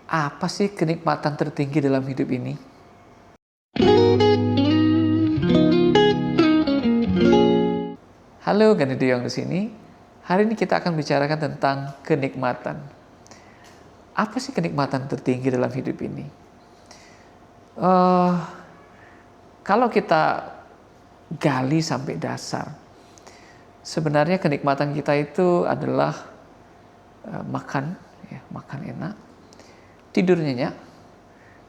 Apa sih kenikmatan tertinggi dalam hidup ini? Halo, Gani Deyong di sini. Hari ini kita akan bicarakan tentang kenikmatan. Apa sih kenikmatan tertinggi dalam hidup ini? Uh, Kalau kita gali sampai dasar, sebenarnya kenikmatan kita itu adalah makan, ya, makan enak, tidur nyenyak,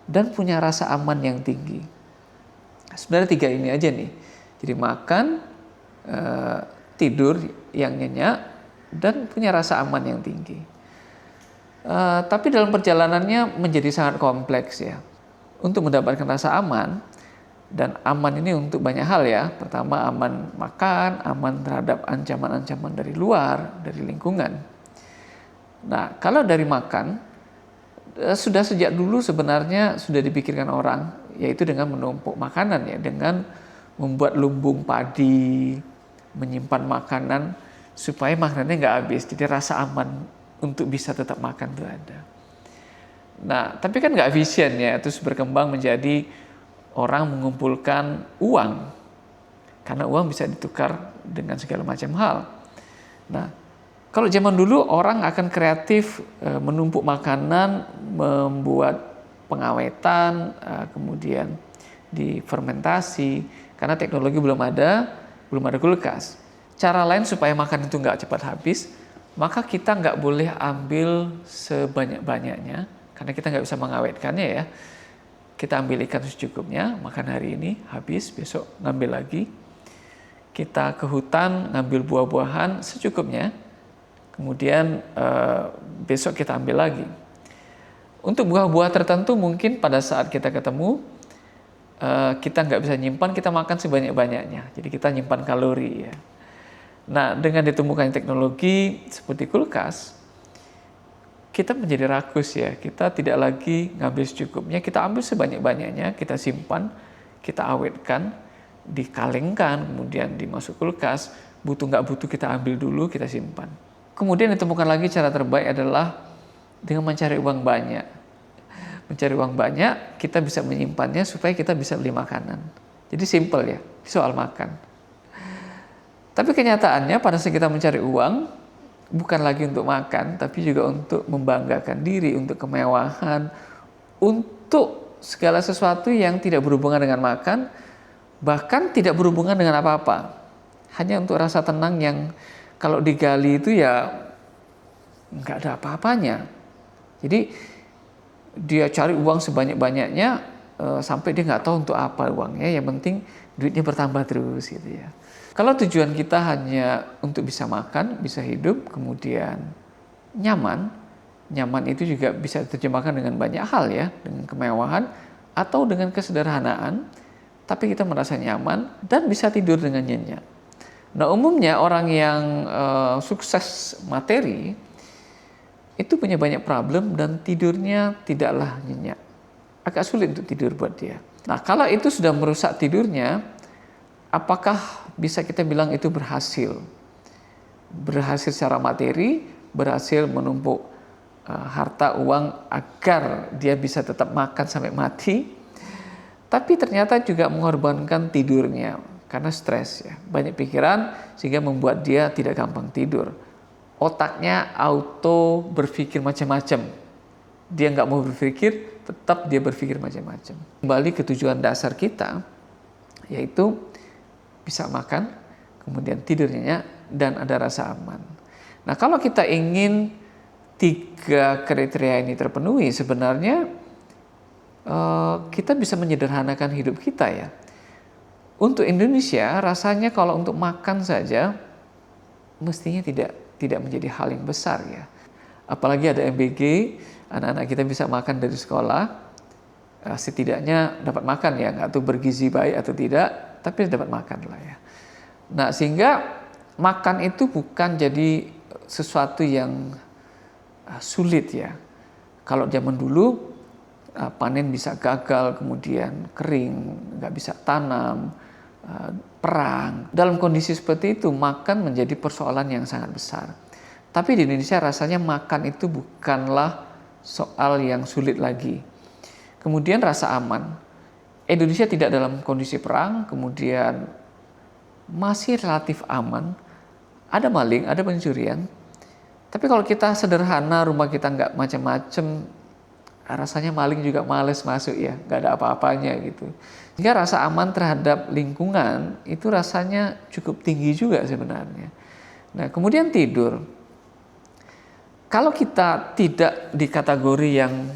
dan punya rasa aman yang tinggi. Sebenarnya tiga ini aja nih. Jadi makan, tidur yang nyenyak, dan punya rasa aman yang tinggi. Tapi dalam perjalanannya menjadi sangat kompleks ya. Untuk mendapatkan rasa aman, dan aman ini untuk banyak hal ya. Pertama, aman makan, aman terhadap ancaman-ancaman dari luar, dari lingkungan. Nah, kalau dari makan, sudah sejak dulu sebenarnya sudah dipikirkan orang, yaitu dengan menumpuk makanan ya, dengan membuat lumbung padi, menyimpan makanan supaya makanannya nggak habis. Jadi rasa aman untuk bisa tetap makan itu ada. Nah, tapi kan nggak efisien ya, terus berkembang menjadi orang mengumpulkan uang, karena uang bisa ditukar dengan segala macam hal. Nah, kalau zaman dulu orang akan kreatif menumpuk makanan, membuat pengawetan, kemudian difermentasi, karena teknologi belum ada kulkas. Cara lain supaya makan itu nggak cepat habis, maka kita nggak boleh ambil sebanyak-banyaknya, karena kita nggak bisa mengawetkannya ya. Kita ambil ikan secukupnya, makan hari ini, habis, besok ngambil lagi. Kita ke hutan, ngambil buah-buahan secukupnya, kemudian besok kita ambil lagi. Untuk buah-buah tertentu mungkin pada saat kita ketemu, kita nggak bisa nyimpan, kita makan sebanyak-banyaknya. Jadi kita nyimpan kalori ya. Nah, dengan ditemukannya teknologi seperti kulkas, kita menjadi rakus ya. Kita tidak lagi ngambil secukupnya, kita ambil sebanyak-banyaknya, kita simpan, kita awetkan, dikalengkan, kemudian dimasuk kulkas. Butuh nggak butuh kita ambil dulu, kita simpan. Kemudian ditemukan lagi cara terbaik adalah dengan mencari uang banyak. Mencari uang banyak, kita bisa menyimpannya supaya kita bisa beli makanan. Jadi simple ya, soal makan. Tapi kenyataannya pada saat kita mencari uang, bukan lagi untuk makan, tapi juga untuk membanggakan diri, untuk kemewahan, untuk segala sesuatu yang tidak berhubungan dengan makan, bahkan tidak berhubungan dengan apa-apa. Hanya untuk rasa tenang yang kalau digali itu ya nggak ada apa-apanya. Jadi dia cari uang sebanyak-banyaknya sampai dia nggak tahu untuk apa uangnya, yang penting duitnya bertambah terus gitu ya. Kalau tujuan kita hanya untuk bisa makan, bisa hidup, kemudian nyaman itu juga bisa diterjemahkan dengan banyak hal ya, dengan kemewahan atau dengan kesederhanaan, tapi kita merasa nyaman dan bisa tidur dengan nyenyak. Nah, umumnya orang yang sukses materi itu punya banyak problem dan tidurnya tidaklah nyenyak. Agak sulit untuk tidur buat dia. Nah, kalau itu sudah merusak tidurnya, apakah bisa kita bilang itu berhasil? Berhasil secara materi, berhasil menumpuk harta uang agar dia bisa tetap makan sampai mati, tapi ternyata juga mengorbankan tidurnya karena stres ya, banyak pikiran sehingga membuat dia tidak gampang tidur. Otaknya auto berpikir macam-macam. Dia nggak mau berpikir, tetap dia berpikir macam-macam. Kembali ke tujuan dasar kita, yaitu bisa makan, kemudian tidur nyenyak, dan ada rasa aman. Nah, kalau kita ingin tiga kriteria ini terpenuhi, sebenarnya kita bisa menyederhanakan hidup kita ya. Untuk Indonesia, rasanya kalau untuk makan saja, mestinya tidak menjadi hal yang besar ya. Apalagi ada MBG, anak-anak kita bisa makan dari sekolah, setidaknya dapat makan ya, nggak tahu bergizi baik atau tidak, tapi dapat makan lah ya. Nah, sehingga makan itu bukan jadi sesuatu yang sulit ya. Kalau zaman dulu panen bisa gagal, kemudian kering, nggak bisa tanam, perang. Dalam kondisi seperti itu, makan menjadi persoalan yang sangat besar. Tapi di Indonesia rasanya makan itu bukanlah soal yang sulit lagi. Kemudian rasa aman. Indonesia tidak dalam kondisi perang, kemudian masih relatif aman. Ada maling, ada pencurian. Tapi kalau kita sederhana, rumah kita nggak macam-macam, rasanya maling juga males masuk ya, nggak ada apa-apanya gitu. Sehingga rasa aman terhadap lingkungan itu rasanya cukup tinggi juga sebenarnya. Nah, kemudian tidur. Kalau kita tidak di kategori yang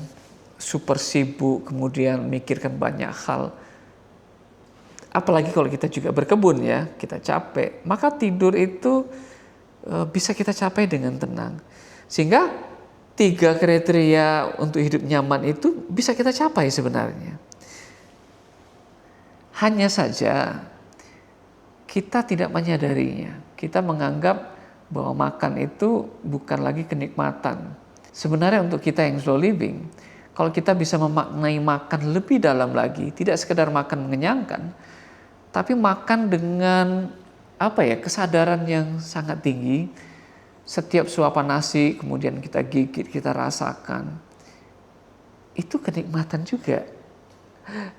super sibuk, kemudian mikirkan banyak hal, apalagi kalau kita juga berkebun ya, kita capek, maka tidur itu bisa kita capai dengan tenang. Sehingga 3 kriteria untuk hidup nyaman itu bisa kita capai sebenarnya. Hanya saja kita tidak menyadarinya. Kita menganggap bahwa makan itu bukan lagi kenikmatan. Sebenarnya untuk kita yang slow living, kalau kita bisa memaknai makan lebih dalam lagi, tidak sekedar makan mengenyangkan, tapi makan dengan kesadaran yang sangat tinggi. Setiap suapan nasi kemudian kita gigit, kita rasakan. Itu kenikmatan juga.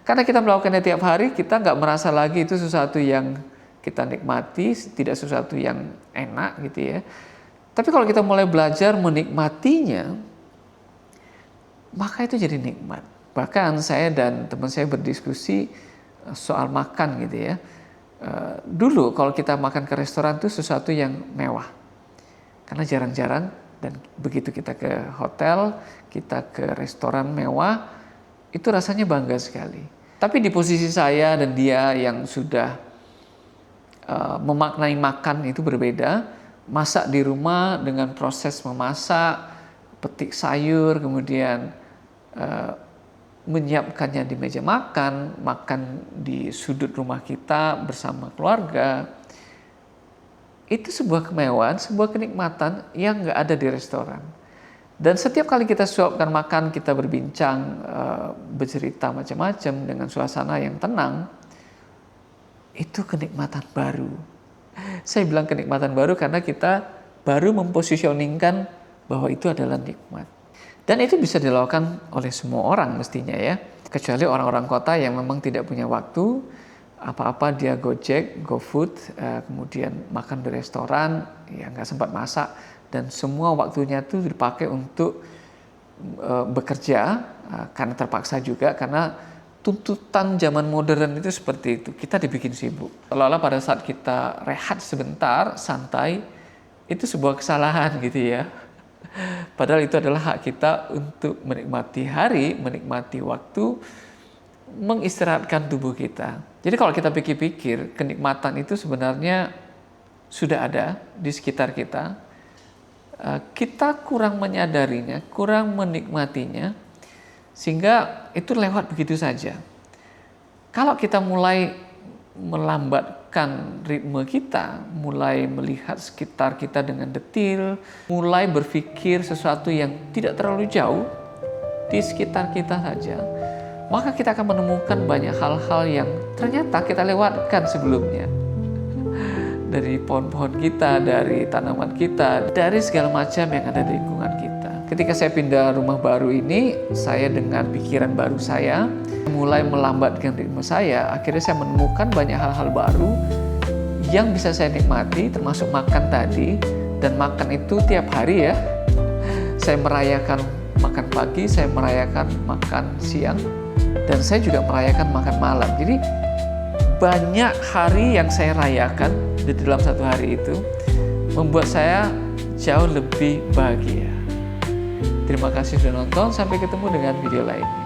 Karena kita melakukannya tiap hari, kita nggak merasa lagi itu sesuatu yang kita nikmati, tidak sesuatu yang enak gitu ya. Tapi kalau kita mulai belajar menikmatinya, maka itu jadi nikmat. Bahkan saya dan teman saya berdiskusi soal makan gitu ya. Dulu kalau kita makan ke restoran itu sesuatu yang mewah. Karena jarang-jarang, dan begitu kita ke hotel, kita ke restoran mewah, itu rasanya bangga sekali. Tapi di posisi saya dan dia yang sudah memaknai makan itu berbeda. Masak di rumah dengan proses memasak, petik sayur, kemudian menyiapkannya di meja makan, makan di sudut rumah kita bersama keluarga. Itu sebuah kemewahan, sebuah kenikmatan yang nggak ada di restoran. Dan setiap kali kita suapkan makan, kita berbincang, bercerita macam-macam dengan suasana yang tenang, itu kenikmatan baru. Saya bilang kenikmatan baru karena kita baru mempositioningkan bahwa itu adalah nikmat. Dan itu bisa dilakukan oleh semua orang mestinya ya. Kecuali orang-orang kota yang memang tidak punya waktu, apa-apa dia Gojek, GoFood, kemudian makan di restoran, ya nggak sempat masak. Dan semua waktunya itu dipakai untuk bekerja, karena terpaksa juga, karena tuntutan zaman modern itu seperti itu. Kita dibikin sibuk. Seolah-olah pada saat kita rehat sebentar, santai, itu sebuah kesalahan gitu ya. Padahal itu adalah hak kita untuk menikmati hari, menikmati waktu, mengistirahatkan tubuh kita. Jadi kalau kita pikir-pikir, kenikmatan itu sebenarnya sudah ada di sekitar kita. Kita kurang menyadarinya, kurang menikmatinya, sehingga itu lewat begitu saja. Kalau kita mulai melambatkan ritme kita, mulai melihat sekitar kita dengan detil, mulai berpikir sesuatu yang tidak terlalu jauh di sekitar kita saja, maka kita akan menemukan banyak hal-hal yang ternyata kita lewatkan sebelumnya. Dari pohon-pohon kita, dari tanaman kita, dari segala macam yang ada di lingkungan kita. Ketika saya pindah rumah baru ini, saya dengan pikiran baru saya, mulai melambatkan ritme saya, akhirnya saya menemukan banyak hal-hal baru yang bisa saya nikmati, termasuk makan tadi. Dan makan itu tiap hari ya. Saya merayakan makan pagi, saya merayakan makan siang, dan saya juga merayakan makan malam. Jadi banyak hari yang saya rayakan di dalam satu hari itu membuat saya jauh lebih bahagia. Terima kasih sudah nonton, sampai ketemu dengan video lainnya.